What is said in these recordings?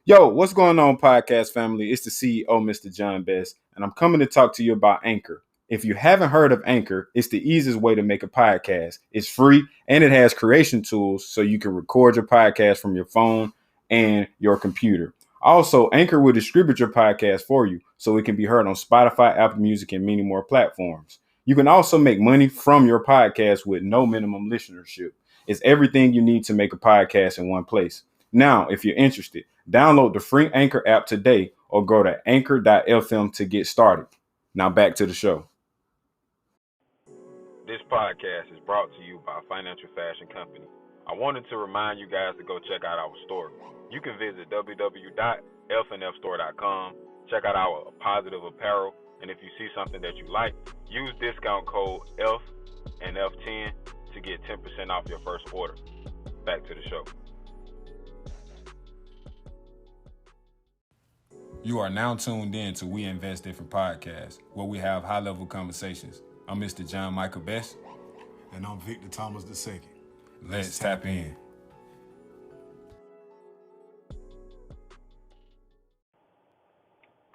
Yo, what's going on, podcast family? It's the CEO, Mr. John Bess, and I'm coming to talk to you about Anchor. If you haven't heard of Anchor, it's the easiest way to make a podcast. It's free and it has creation tools so you can record your podcast from your phone and your computer. Also, Anchor will distribute your podcast for you so it can be heard on Spotify, Apple Music, and many more platforms. You can also make money from your podcast with no minimum listenership. It's everything you need to make a podcast in one place. Now, if you're interested, download the free Anchor app today or go to anchor.fm to get started. Now back to the show. This podcast is brought to you by Financial Fashion Company. I wanted to remind you guys to go check out our store. You can visit www.fnfstore.com, check out our positive apparel, and if you see something that you like, use discount code F and F10 to get 10% off your first order. Back to the show. You are now tuned in to We Invest Different Podcast, where we have high-level conversations. I'm Mr. John Michael Bess. And I'm Victor Thomas II. Let's tap in.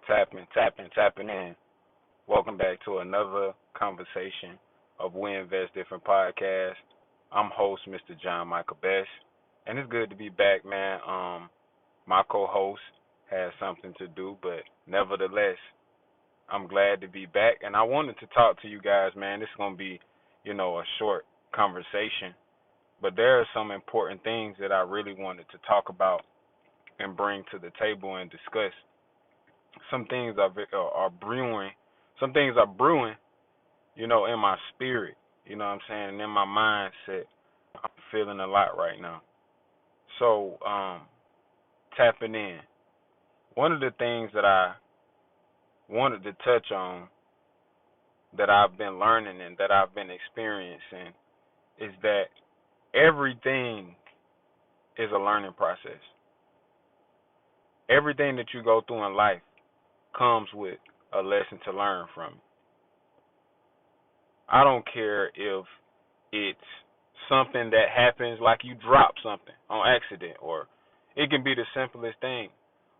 Tapping in. Welcome back to another conversation of We Invest Different Podcast. I'm host Mr. John Michael Bess, and it's good to be back, man. My co-host has something to do, but nevertheless, I'm glad to be back, and I wanted to talk to you guys, man. This is going to be, a short conversation, but there are some important things that I really wanted to talk about and bring to the table and discuss. Some things are brewing. Some things are brewing, in my spirit, you know what I'm saying, and in my mindset. I'm feeling a lot right now. So, tapping in. One of the things that I wanted to touch on that I've been learning and that I've been experiencing is that everything is a learning process. Everything that you go through in life comes with a lesson to learn from. I don't care if it's something that happens like you drop something on accident, or it can be the simplest thing.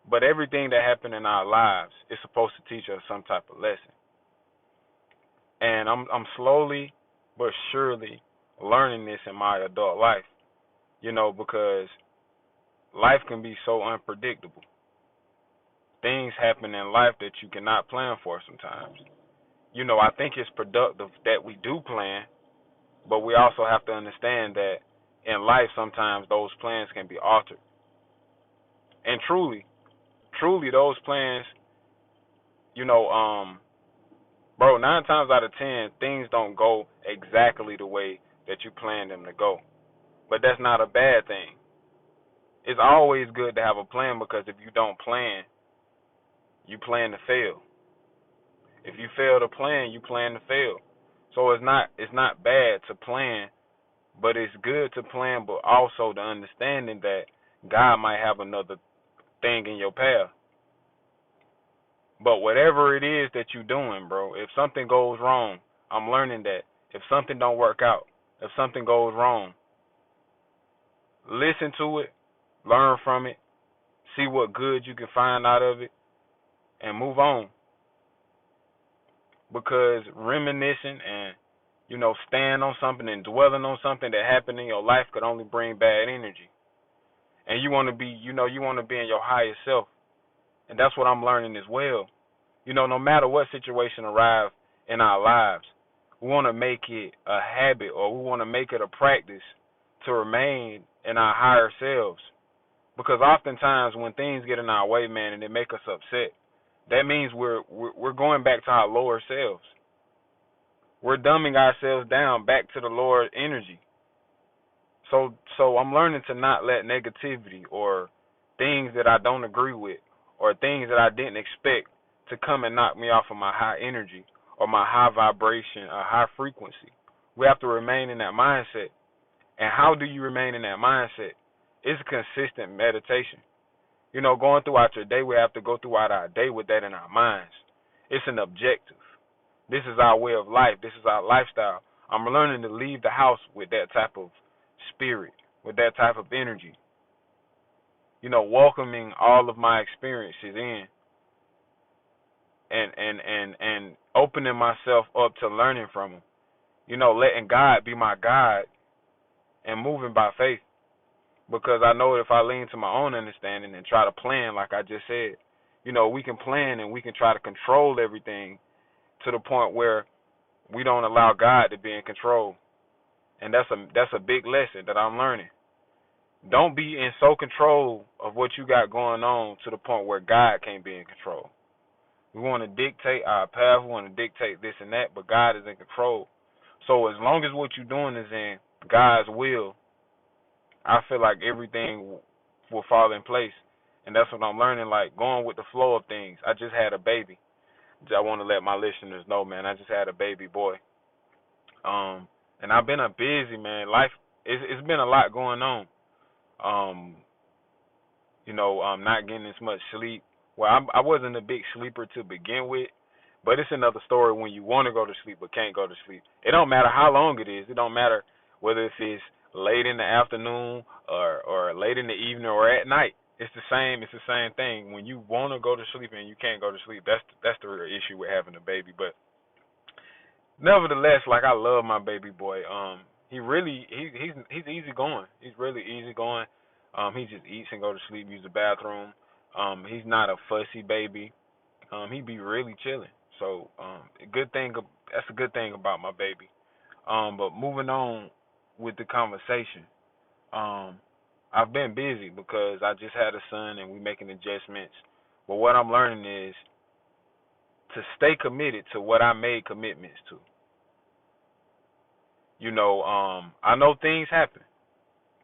But everything that happened in our lives is supposed to teach us some type of lesson. And I'm slowly but surely learning this in my adult life, because life can be so unpredictable. Things happen in life that you cannot plan for sometimes. I think it's productive that we do plan, but we also have to understand that in life sometimes those plans can be altered. And truly those plans, 9 times out of 10, things don't go exactly the way that you planned them to go. But that's not a bad thing. It's always good to have a plan, because if you don't plan, you plan to fail. If you fail to plan, you plan to fail. So it's not bad to plan, but it's good to plan, but also the understanding that God might have another thing in your path. But whatever it is that you're doing, bro, if something goes wrong, I'm learning that if something don't work out, if something goes wrong, listen to it, learn from it, see what good you can find out of it, and move on. Because reminiscing and, staying on something and dwelling on something that happened in your life could only bring bad energy. And you want to be, you want to be in your highest self. And that's what I'm learning as well. No matter what situation arrives in our lives, we want to make it a habit, or we want to make it a practice to remain in our higher selves. Because oftentimes when things get in our way, man, and they make us upset, that means we're going back to our lower selves. We're dumbing ourselves down back to the lower energy. So I'm learning to not let negativity or things that I don't agree with or things that I didn't expect to come and knock me off of my high energy or my high vibration or high frequency. We have to remain in that mindset. And how do you remain in that mindset? It's consistent meditation. Going throughout your day, we have to go throughout our day with that in our minds. It's an objective. This is our way of life. This is our lifestyle. I'm learning to leave the house with that type of spirit, with that type of energy. welcoming all of my experiences in, and opening myself up to learning from them. Letting God be my guide and moving by faith. Because I know if I lean to my own understanding and try to plan, like I just said, we can plan and we can try to control everything to the point where we don't allow God to be in control. And that's a big lesson that I'm learning. Don't be in so control of what you got going on to the point where God can't be in control. We want to dictate our path, we want to dictate this and that, but God is in control. So as long as what you're doing is in God's will, I feel like everything will fall in place. And that's what I'm learning, like going with the flow of things. I just had a baby. I want to let my listeners know, man, I just had a baby boy. And I've been a busy man. Life, it's been a lot going on. Not getting as much sleep. Well, I wasn't a big sleeper to begin with, but it's another story when you want to go to sleep but can't go to sleep. It don't matter how long it is. It don't matter whether it's late in the afternoon or late in the evening or at night. It's the same. It's the same thing. When you want to go to sleep and you can't go to sleep, that's the real issue with having a baby. But nevertheless, like I love my baby boy. He's easy going. He's really easy going. He just eats and go to sleep, use the bathroom. He's not a fussy baby. He be really chilling. So that's a good thing about my baby. But moving on with the conversation. I've been busy because I just had a son and we making adjustments. But what I'm learning is to stay committed to what I made commitments to. I know things happen.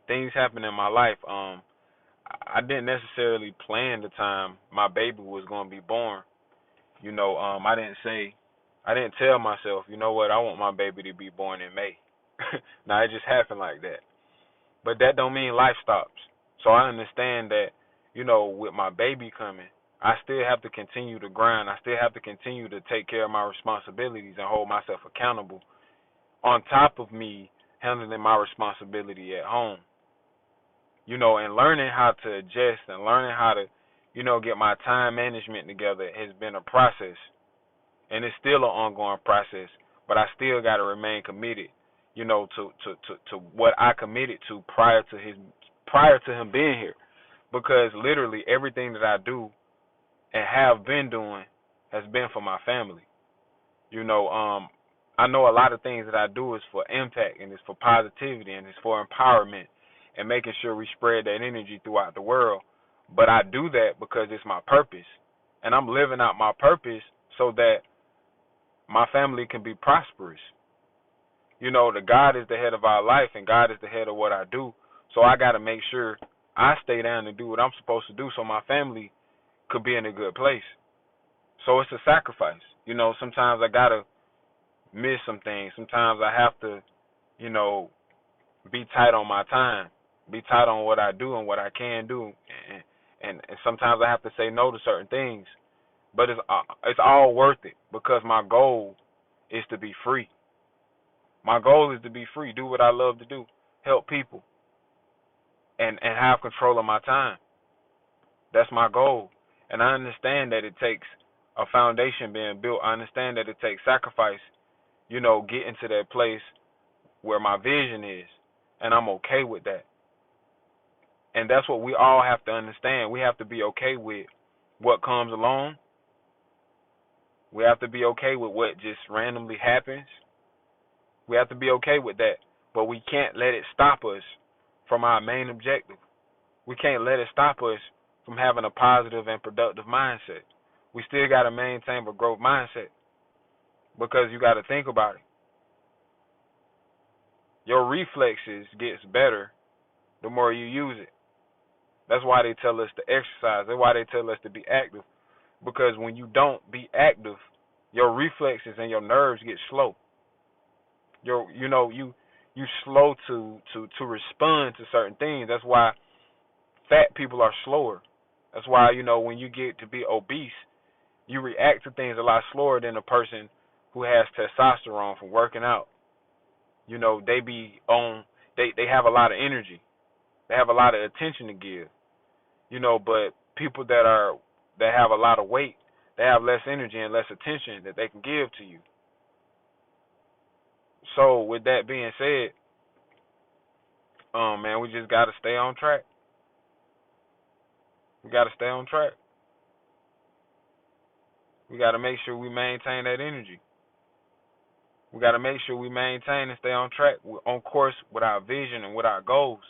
Things happen in my life. I didn't necessarily plan the time my baby was going to be born. I didn't tell myself, you know what, I want my baby to be born in May. Now, it just happened like that. But that don't mean life stops. So I understand that, with my baby coming, I still have to continue to grind. I still have to continue to take care of my responsibilities and hold myself accountable on top of me handling my responsibility at home. And learning how to adjust and learning how to, get my time management together has been a process. And it's still an ongoing process, but I still got to remain committed, to what I committed to prior to him being here. Because literally everything that I do and have been doing has been for my family. I know a lot of things that I do is for impact and it's for positivity and it's for empowerment and making sure we spread that energy throughout the world. But I do that because it's my purpose. And I'm living out my purpose so that my family can be prosperous. The God is the head of our life and God is the head of what I do. So I got to make sure I stay down and do what I'm supposed to do so my family could be in a good place. So it's a sacrifice. Sometimes I got to miss some things. Sometimes I have to, be tight on my time, be tight on what I do and what I can do. And sometimes I have to say no to certain things. But it's all worth it because my goal is to be free. My goal is to be free, do what I love to do, help people, and have control of my time. That's my goal. And I understand that it takes a foundation being built. I understand that it takes sacrifice, getting to that place where my vision is. And I'm okay with that. And that's what we all have to understand. We have to be okay with what comes along. We have to be okay with what just randomly happens. We have to be okay with that. But we can't let it stop us from our main objective. We can't let it stop us from having a positive and productive mindset. We still got to maintain a growth mindset because you got to think about it. Your reflexes gets better the more you use it. That's why they tell us to exercise. That's why they tell us to be active. Because when you don't be active, your reflexes and your nerves get slow. You slow to respond to certain things. That's why fat people are slower. That's why, when you get to be obese, you react to things a lot slower than a person who has testosterone from working out. They have a lot of energy. They have a lot of attention to give. But people that have a lot of weight, they have less energy and less attention that they can give to you. So with that being said, man, we just gotta stay on track. We gotta stay on track. We gotta make sure we maintain that energy. We gotta make sure we maintain and stay on track, on course with our vision and with our goals.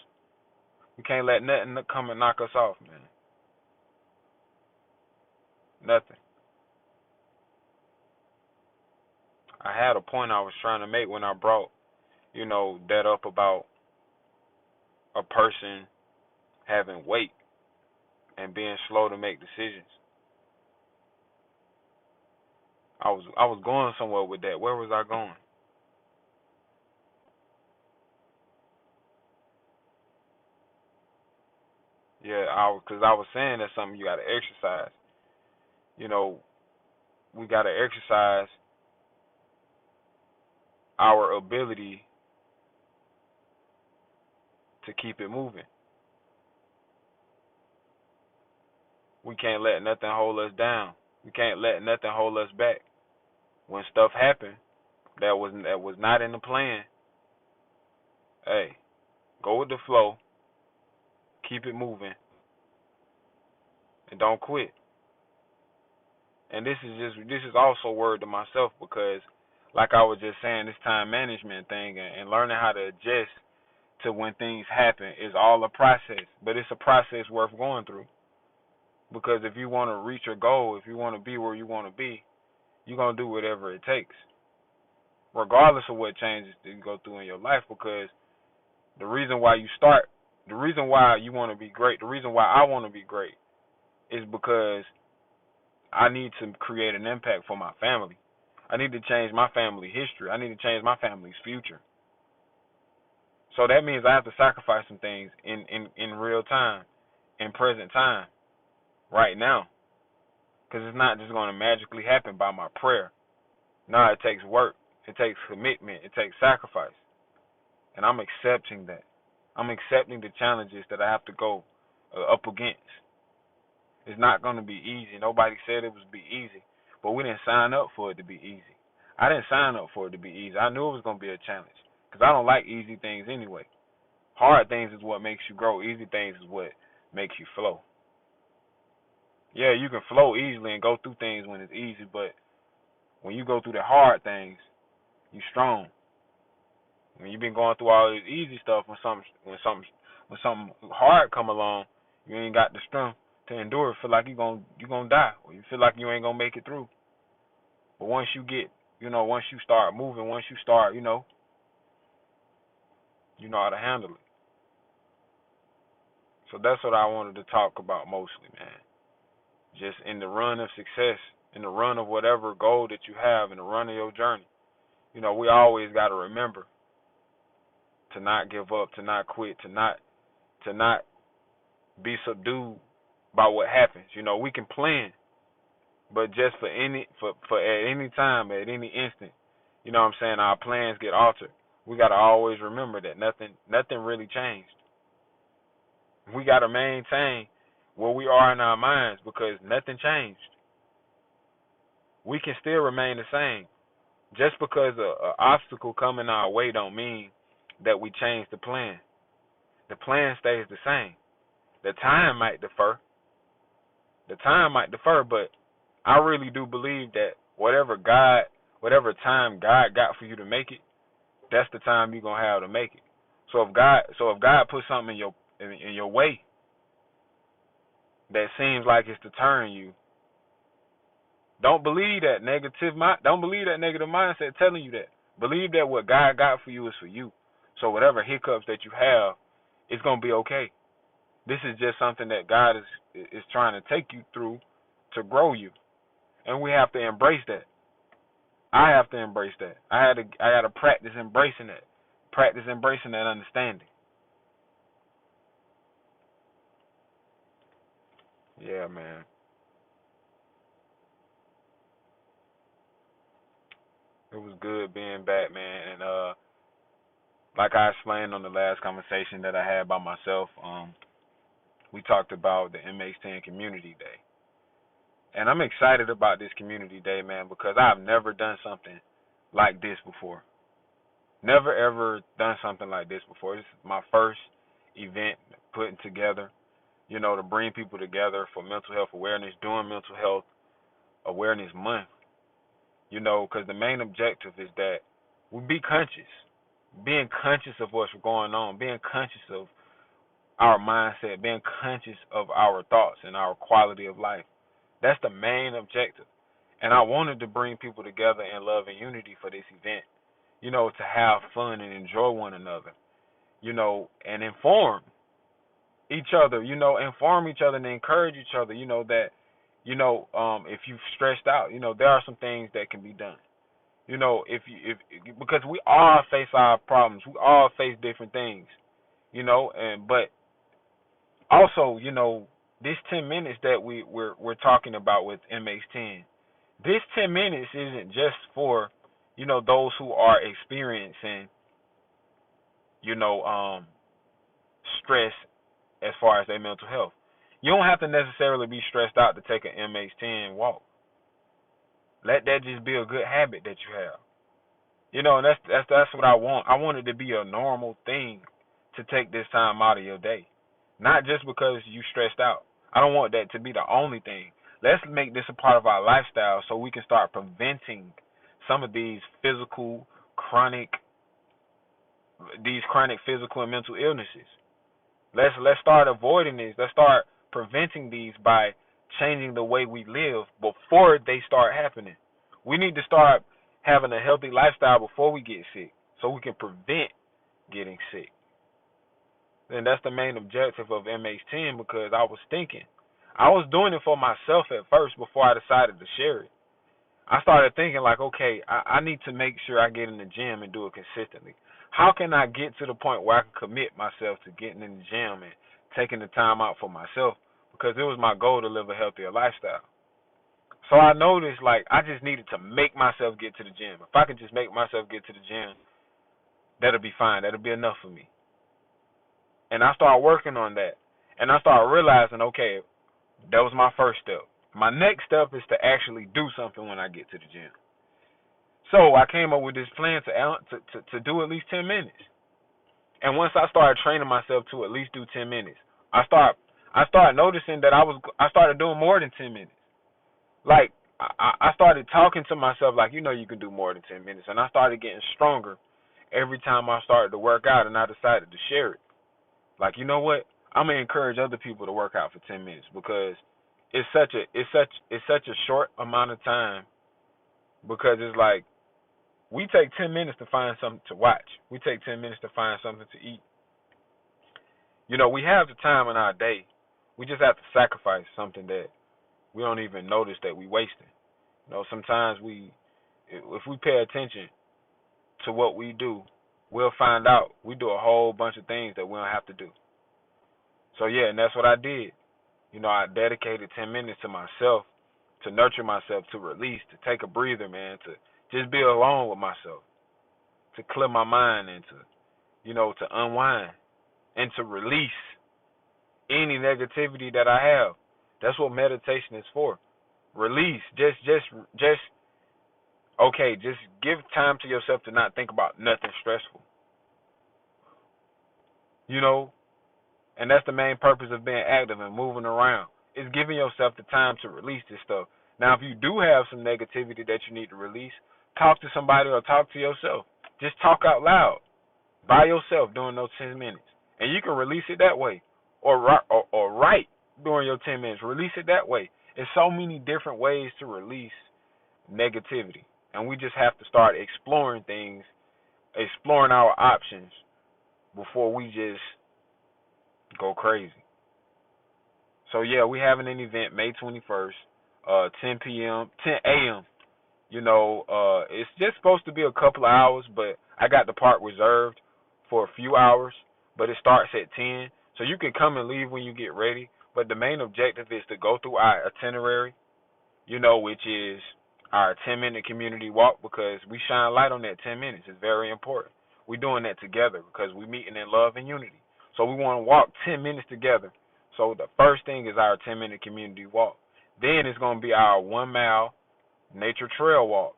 We can't let nothing come and knock us off, man. Nothing. I had a point I was trying to make when I brought, that up about a person having weight and being slow to make decisions. I was going somewhere with that. Where was I going? Yeah, because I was saying that's something you got to exercise. We got to exercise our ability to keep it moving. We can't let nothing hold us down. We can't let nothing hold us back. When stuff happened that was not in the plan, hey, go with the flow, keep it moving, and don't quit. And this is also word to myself because, like I was just saying, this time management thing and learning how to adjust to when things happen is all a process, but it's a process worth going through. Because if you want to reach your goal, if you want to be where you want to be, you're going to do whatever it takes, regardless of what changes that you go through in your life. Because the reason why the reason why you want to be great, the reason why I want to be great is because I need to create an impact for my family. I need to change my family history. I need to change my family's future. So that means I have to sacrifice some things in real time, in present time, right now. Because it's not just going to magically happen by my prayer. No, it takes work. It takes commitment. It takes sacrifice. And I'm accepting that. I'm accepting the challenges that I have to go up against. It's not going to be easy. Nobody said it would be easy. But we didn't sign up for it to be easy. I didn't sign up for it to be easy. I knew it was going to be a challenge. Because I don't like easy things anyway. Hard things is what makes you grow. Easy things is what makes you flow. Yeah, you can flow easily and go through things when it's easy, but when you go through the hard things, you strong. When you've been going through all this easy stuff, when something hard come along, you ain't got the strength to endure it. Feel like you gonna die, or you feel like you ain't gonna make it through. But once you get, once you start moving, once you start, you know how to handle it. So that's what I wanted to talk about mostly, man. Just in the run of success, in the run of whatever goal that you have, in the run of your journey. We always got to remember to not give up, to not quit, to not be subdued by what happens. We can plan, but just for at any time, at any instant, what I'm saying, our plans get altered. We got to always remember that nothing really changed. We got to maintain where we are in our minds because nothing changed. We can still remain the same. Just because a obstacle coming our way don't mean that we change the plan. The plan stays the same. The time might defer. But I really do believe that whatever time God got for you to make it, that's the time you're gonna have to make it. So if God puts something in your way that seems like it's deterring you, don't believe that negative mindset telling you that. Believe that what God got for you is for you. So whatever hiccups that you have, it's gonna be okay. This is just something that God is trying to take you through to grow you, and we have to embrace that. I have to embrace that. I had to practice embracing that. Practice embracing that understanding. Yeah, man. It was good being back, man. And like I explained on the last conversation that I had by myself, we talked about the MH10 Community Day. And I'm excited about this Community Day, man, because I've never done something like this before. Never ever done something like this before. This is my first event putting together, to bring people together for mental health awareness during Mental Health Awareness Month. Because the main objective is that we be conscious, being conscious of what's going on, being conscious of our mindset, being conscious of our thoughts and our quality of life. That's the main objective. And I wanted to bring people together in love and unity for this event, to have fun and enjoy one another, and inform each other, inform each other and encourage each other, that, if you've stressed out, there are some things that can be done. If because we all face our problems, we all face different things, but also, this 10 minutes that we're talking about with MH10, this 10 minutes isn't just for, those who are experiencing, stress as far as their mental health. You don't have to necessarily be stressed out to take an MH10 walk. Let that just be a good habit that you have. And that's what I want. I want it to be a normal thing to take this time out of your day. Not just because you stressed out. I don't want that to be the only thing. Let's make this a part of our lifestyle so we can start preventing some of these chronic physical and mental illnesses. Let's start avoiding these. Let's start preventing these by changing the way we live before they start happening. We need to start having a healthy lifestyle before we get sick so we can prevent getting sick. And that's the main objective of MH10, because I was doing it for myself at first before I decided to share it. I started thinking like, okay, I need to make sure I get in the gym and do it consistently. How can I get to the point where I can commit myself to getting in the gym and taking the time out for myself? Because it was my goal to live a healthier lifestyle. So I noticed like I just needed to make myself get to the gym. If I could just make myself get to the gym, that'll be fine. That'll be enough for me. And I started working on that. And I started realizing, okay, that was my first step. My next step is to actually do something when I get to the gym. So I came up with this plan to do at least 10 minutes. And once I started training myself to at least do 10 minutes, I started noticing that I started doing more than 10 minutes. Like I started talking to myself like, you can do more than 10 minutes. And I started getting stronger every time I started to work out, and I decided to share it. Like, you know what? I'm gonna encourage other people to work out for 10 minutes because it's such a short amount of time. Because it's like we take 10 minutes to find something to watch. We take 10 minutes to find something to eat. We have the time in our day. We just have to sacrifice something that we don't even notice that we wasting. Sometimes if we pay attention to what we do, we'll find out we do a whole bunch of things that we don't have to do. So yeah, and that's what I did. I dedicated 10 minutes to myself, to nurture myself, to release, to take a breather, man, to just be alone with myself, to clear my mind and to unwind and to release any negativity that I have. That's what meditation is for. Release. Just give time to yourself to not think about nothing stressful. And that's the main purpose of being active and moving around. Is giving yourself the time to release this stuff. Now, if you do have some negativity that you need to release, talk to somebody or talk to yourself. Just talk out loud by yourself during those 10 minutes. And you can release it that way. Or write during your 10 minutes. Release it that way. There's so many different ways to release negativity. And we just have to start exploring things, exploring our options before we just go crazy. So yeah, we having an event May 21st, 10 a.m. It's just supposed to be a couple of hours, but I got the part reserved for a few hours, but it starts at 10. So you can come and leave when you get ready. But the main objective is to go through our itinerary, which is our 10-minute community walk, because we shine light on that 10 minutes. It's very important. We're doing that together because we're meeting in love and unity. So we want to walk 10 minutes together So the first thing is our 10-minute community walk. Then it's going to be our 1-mile nature trail walk.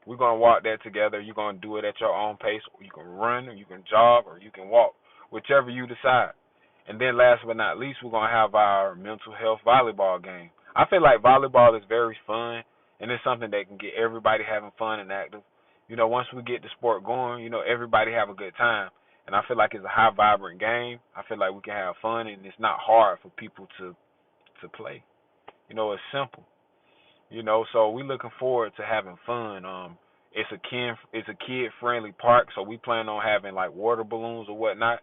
We're going to walk that together. You're going to do it at your own pace. You can run, or you can jog, or you can walk, whichever you decide. And then last but not least, we're going to have our mental health volleyball game. I feel like volleyball is very fun, and it's something that can get everybody having fun and active. Once we get the sport going, everybody have a good time. And I feel like it's a high vibrant game. I feel like we can have fun, and it's not hard for people to play. It's simple. So we looking forward to having fun. It's a kid friendly park, so we plan on having like water balloons or whatnot,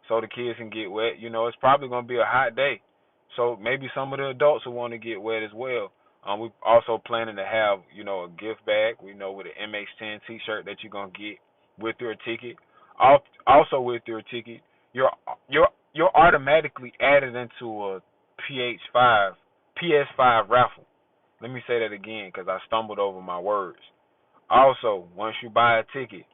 so the kids can get wet. It's probably gonna be a hot day, so maybe some of the adults will want to get wet as well. We also planning to have a gift bag, with an MH10 T-shirt that you're gonna get with your ticket. Also with your ticket, you're automatically added into a PS5 raffle. Let me say that again because I stumbled over my words. Also, once you buy a ticket,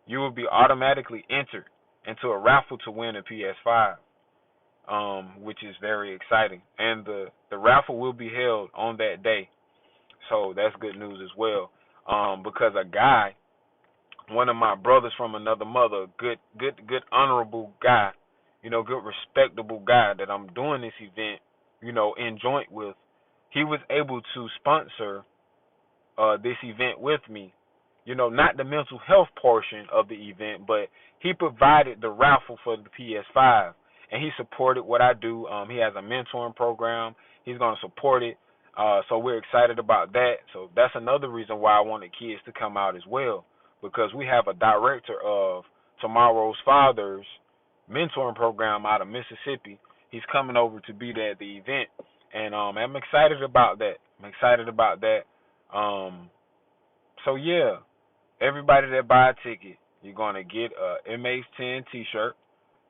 you will be automatically entered into a raffle to win a PS5, which is very exciting. And the raffle will be held on that day, so that's good news as well. Because a guy, one of my brothers from another mother, good honorable guy, good respectable guy that I'm doing this event, in joint with, he was able to sponsor this event with me. Not the mental health portion of the event, but he provided the raffle for the PS5, and he supported what I do. He has a mentoring program. He's going to support it. So we're excited about that. So that's another reason why I wanted kids to come out as well, because we have a director of Tomorrow's Fathers mentoring program out of Mississippi. He's coming over to be there at the event, and I'm excited about that. So yeah, everybody that buy a ticket, you're gonna get a MH10 T-shirt.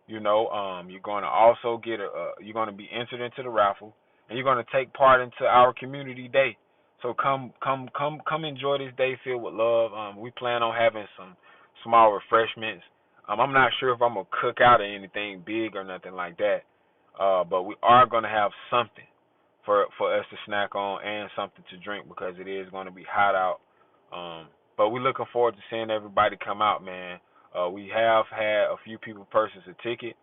You're gonna also get you're gonna be entered into the raffle, and you're gonna take part into our community day. So come enjoy this day filled with love. We plan on having some small refreshments. I'm not sure if I'm gonna cook out or anything big or nothing like that, but we are gonna have something for us to snack on and something to drink because it is gonna be hot out. But we're looking forward to seeing everybody come out, man. We have had a few people purchase a ticket.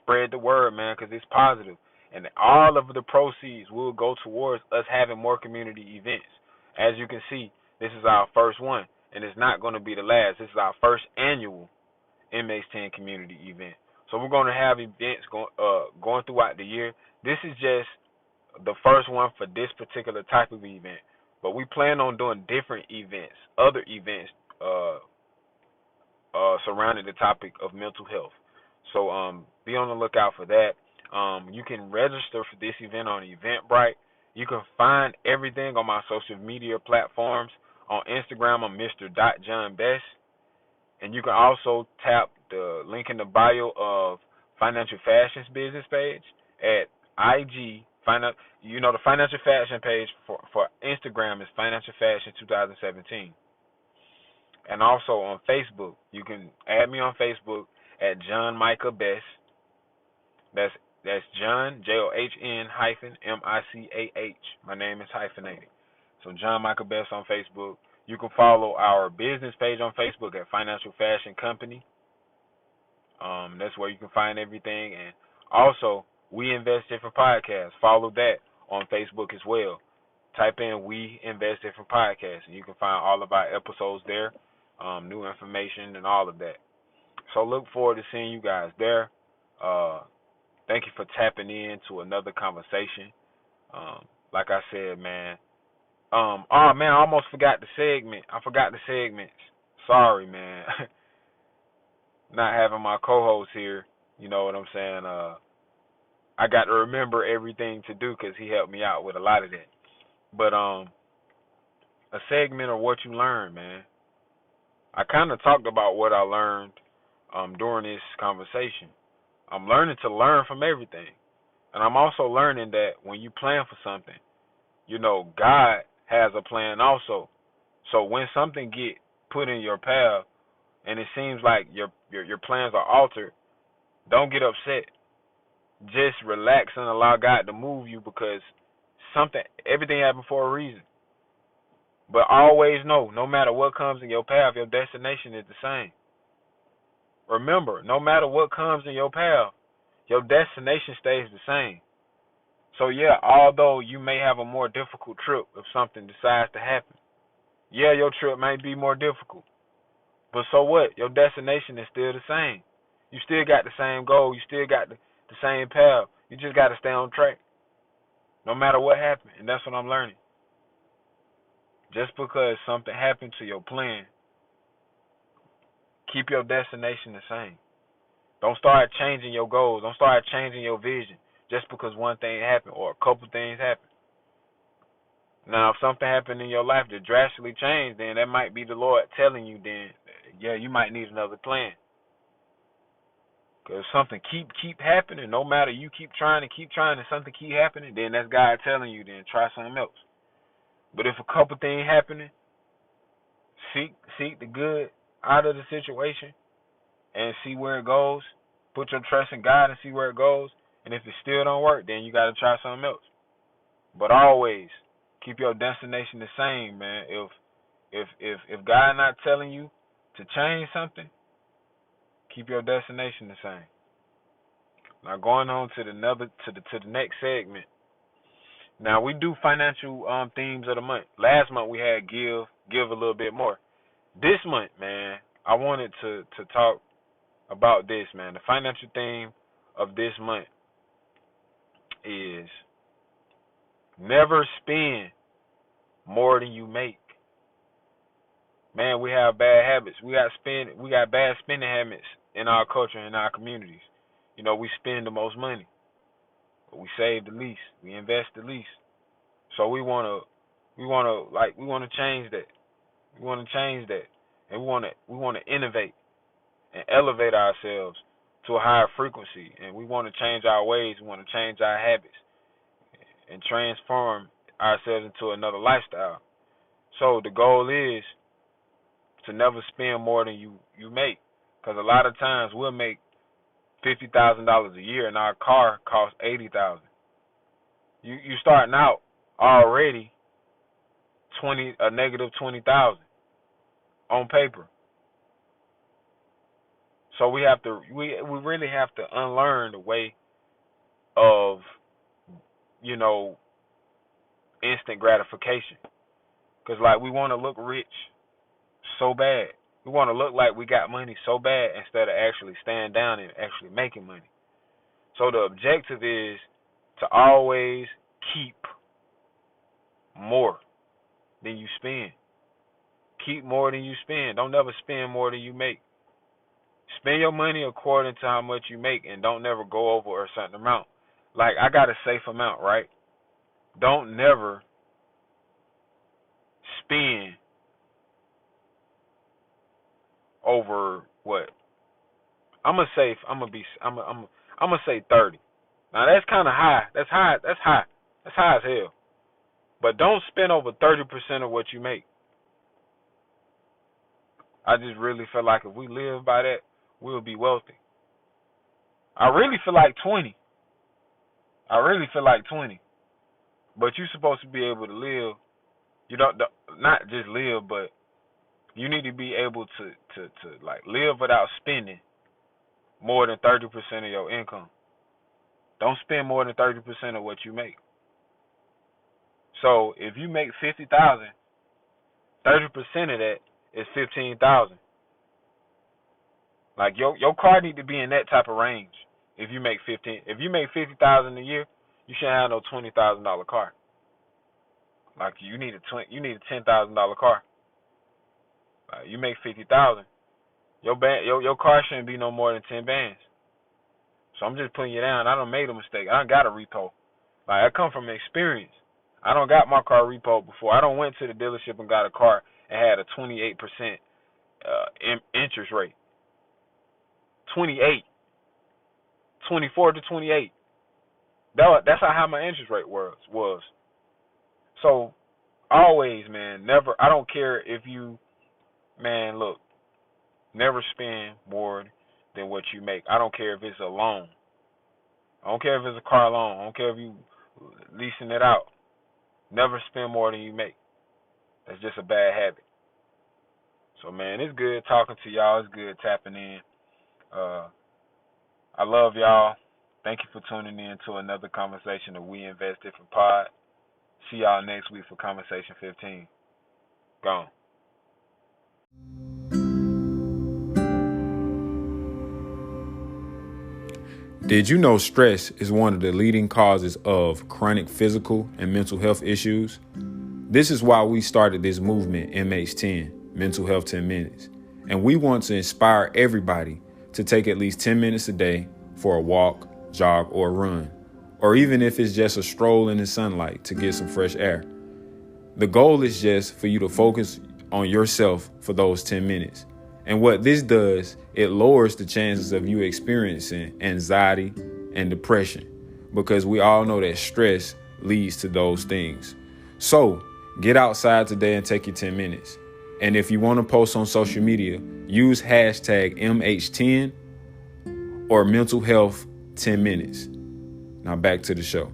Spread the word, man, because it's positive. And all of the proceeds will go towards us having more community events. As you can see, this is our first one, and it's not going to be the last. This is our first annual MH10 community event. So we're going to have events going throughout the year. This is just the first one for this particular type of event. But we plan on doing different events, other events surrounding the topic of mental health. So be on the lookout for that. You can register for this event on Eventbrite. You can find everything on my social media platforms. On Instagram, I'm Mr. John Bess. And you can also tap the link in the bio of Financial Fashion's business page at IG. The Financial Fashion page for Instagram is Financial Fashion 2017. And also on Facebook, you can add me on Facebook at John Micah Bess. That's John, JOHN hyphen MICAH. My name is hyphenated. So John Michael Bess on Facebook. You can follow our business page on Facebook at Financial Fashion Company. That's where you can find everything. And also, We Invest Different Podcasts. Follow that on Facebook as well. Type in We Invest Different Podcasts, and you can find all of our episodes there, new information, and all of that. So look forward to seeing you guys there. Thank you for tapping in to another conversation. Like I said, man. Oh man, I almost forgot the segment. I forgot the segments. Sorry, man. Not having my co-host here. You know what I'm saying? I got to remember everything to do because he helped me out with a lot of that. But a segment of what you learn, man. I kind of talked about what I learned during this conversation. I'm learning to learn from everything. And I'm also learning that when you plan for something, God has a plan also. So when something get put in your path and it seems like your plans are altered, don't get upset. just relax and allow God to move you, because everything happened for a reason. But always know, no matter what comes in your path, your destination is the same. Remember, no matter what comes in your path, your destination stays the same. So yeah, although you may have a more difficult trip if something decides to happen, yeah, your trip may be more difficult. But so what? Your destination is still the same. You still got the same goal. You still got the same path. You just got to stay on track, no matter what happened. And that's what I'm learning. Just because something happened to your plan, keep your destination the same. Don't start changing your goals. Don't start changing your vision just because one thing happened or a couple things happened. Now, if something happened in your life that drastically changed, then that might be the Lord telling you, then, yeah, you might need another plan. Because something keep happening, no matter you keep trying and something keep happening, then that's God telling you, then try something else. But if a couple things happening, seek the good out of the situation and see where it goes. Put your trust in God and see where it goes. And if it still don't work, then you got to try something else. But always keep your destination the same, man. If God not telling you to change something, keep your destination the same. Now going on to the next segment. Now we do financial themes of the month. Last month we had give a little bit more. This month, man, I wanted to talk about this, man. The financial theme of this month is never spend more than you make. Man, we have bad habits. We got bad spending habits in our culture and in our communities. You know, we spend the most money, but we save the least. We invest the least. So we wanna change that. We wanna change that, and we wanna innovate and elevate ourselves to a higher frequency, and we want to change our ways. We want to change our habits and transform ourselves into another lifestyle. So the goal is to never spend more than you make, because a lot of times we'll make $50,000 a year and our car costs $80,000. You starting out already a negative 20,000 on paper. So we really have to unlearn the way of, you know, instant gratification. Because, like, we want to look rich so bad. We want to look like we got money so bad instead of actually staying down and actually making money. So the objective is to always keep more than you spend. Keep more than you spend. Don't never spend more than you make. Spend your money according to how much you make, and don't never go over a certain amount. Like, I got a safe amount, right? Don't never spend over what? I'm gonna say 30. Now that's kind of high. That's high. That's high. That's high as hell. But don't spend over 30% of what you make. I just really feel like if we live by that, we'll be wealthy. I really feel like 20. But you're supposed to be able to live. You don't not just live, but you need to be able to like live without spending more than 30% of your income. Don't spend more than 30% of what you make. So if you make 50,000, 30% of that is 15,000. Like your car need to be in that type of range. If you make 50,000 a year, you shouldn't have no $20,000 car. Like you need a $10,000 car. You make 50,000, your car shouldn't be no more than 10 bands. So I'm just putting you down. I done made a mistake. I done got a repo. Like, I come from experience. I done got my car repo before. I done went to the dealership and got a car and had a 28% interest rate. 24 to 28. That's how high my interest rate was. So always, man, never. I don't care if you, man, look, never spend more than what you make. I don't care if it's a loan. I don't care if it's a car loan. I don't care if you leasing it out. Never spend more than you make. That's just a bad habit. So, man, it's good talking to y'all. It's good tapping in. I love y'all. Thank you for tuning in to another conversation of We Invest Different Pod. See y'all next week for Conversation 15. Gone. Did you know stress is one of the leading causes of chronic physical and mental health issues? This is why we started this movement, MH10, Mental Health 10 Minutes. And we want to inspire everybody to take at least 10 minutes a day for a walk, jog, or run. Or even if it's just a stroll in the sunlight to get some fresh air. The goal is just for you to focus on yourself for those 10 minutes. And what this does, it lowers the chances of you experiencing anxiety and depression, because we all know that stress leads to those things. So get outside today and take your 10 minutes. And if you want to post on social media, use hashtag MH10 or mental health 10 minutes. Now back to the show.